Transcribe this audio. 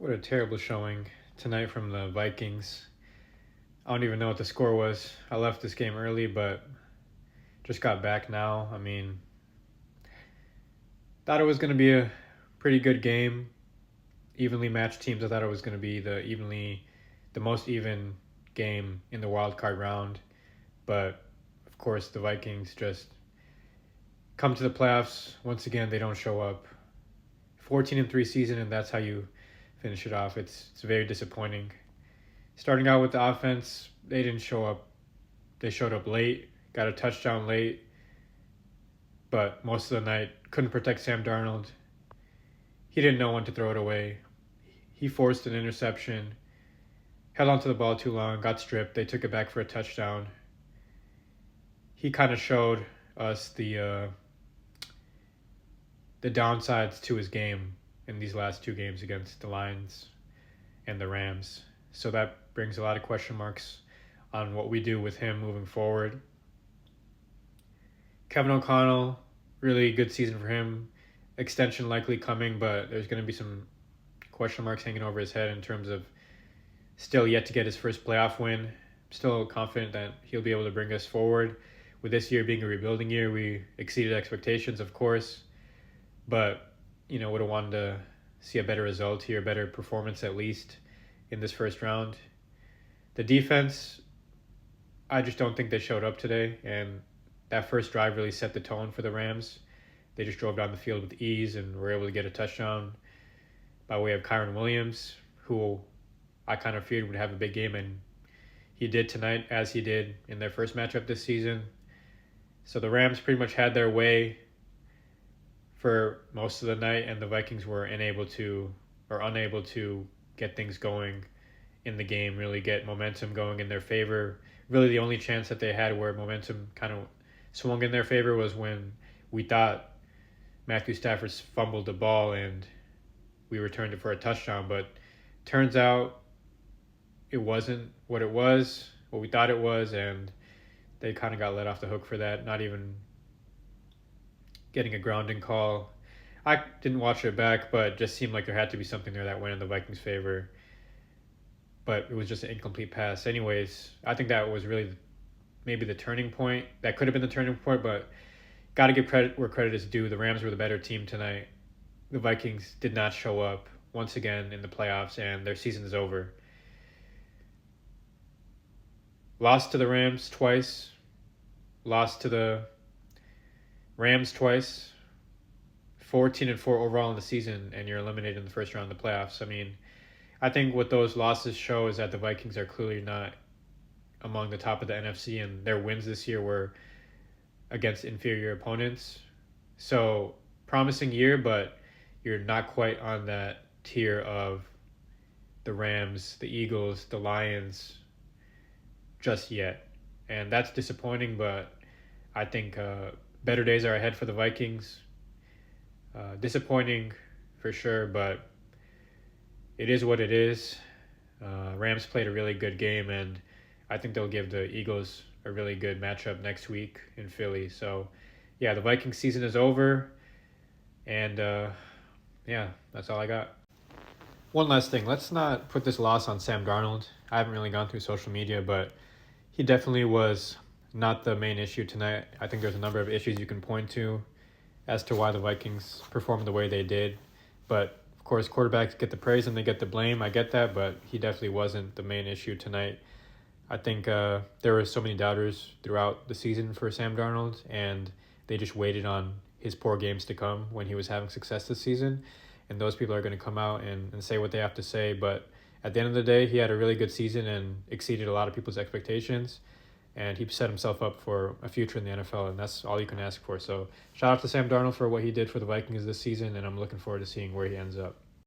What a terrible showing tonight from the Vikings. I don't even know what the score was. I left this game early, but just got back now. Thought it was going to be a pretty good game. Evenly matched teams. I thought it was going to be the most even game in the wild card round. But of course, the Vikings just come to the playoffs. Once again, they don't show up. 14-3 season, and that's how you finish it off. It's very disappointing. Starting out with the offense, they didn't show up. They showed up late, got a touchdown late, but most of the night couldn't protect Sam Darnold. He didn't know when to throw it away. He forced an interception, held onto the ball too long, got stripped. They took it back for a touchdown. He kind of showed us the downsides to his game in these last two games against the Lions and the Rams. So that brings a lot of question marks on what we do with him moving forward. Kevin O'Connell, really good season for him. Extension likely coming, but there's going to be some question marks hanging over his head in terms of still yet to get his first playoff win. Still confident that he'll be able to bring us forward. With this year being a rebuilding year, we exceeded expectations, of course, but would have wanted to see a better result here, a better performance at least in this first round. The defense, I just don't think they showed up today, and that first drive really set the tone for the Rams. They just drove down the field with ease and were able to get a touchdown by way of Kyron Williams, who I kind of feared would have a big game, and he did tonight, as he did in their first matchup this season. So the Rams pretty much had their way for most of the night, and the Vikings were unable to get things going in the game, really get momentum going in their favor. Really the only chance that they had where momentum kind of swung in their favor was when we thought Matthew Stafford fumbled the ball and we returned it for a touchdown, but turns out it wasn't what we thought it was, and they kind of got let off the hook for that, not even getting a grounding call. I didn't watch it back, but it just seemed like there had to be something there that went in the Vikings' favor. But it was just an incomplete pass. Anyways, I think that was really maybe the turning point. That could have been the turning point, but got to give credit where credit is due. The Rams were the better team tonight. The Vikings did not show up once again in the playoffs, and their season is over. Lost to the Rams twice. Lost to the Rams twice. 14-4 overall in the season, and you're eliminated in the first round of the playoffs. I think what those losses show is that the Vikings are clearly not among the top of the NFC, and their wins this year were against inferior opponents. So, promising year, but you're not quite on that tier of the Rams, the Eagles, the Lions just yet. And that's disappointing, but I think better days are ahead for the Vikings. Disappointing for sure, but it is what it is. Rams played a really good game, and I think they'll give the Eagles a really good matchup next week in Philly. So, yeah, the Vikings season is over, and that's all I got. One last thing, let's not put this loss on Sam Darnold. I haven't really gone through social media, but he definitely was not the main issue tonight. I think there's a number of issues you can point to as to why the Vikings performed the way they did. But, of course, quarterbacks get the praise and they get the blame. I get that, but he definitely wasn't the main issue tonight. I think there were so many doubters throughout the season for Sam Darnold, and they just waited on his poor games to come when he was having success this season. And those people are going to come out and say what they have to say. But at the end of the day, he had a really good season and exceeded a lot of people's expectations. And he set himself up for a future in the NFL, and that's all you can ask for. So shout out to Sam Darnold for what he did for the Vikings this season, and I'm looking forward to seeing where he ends up.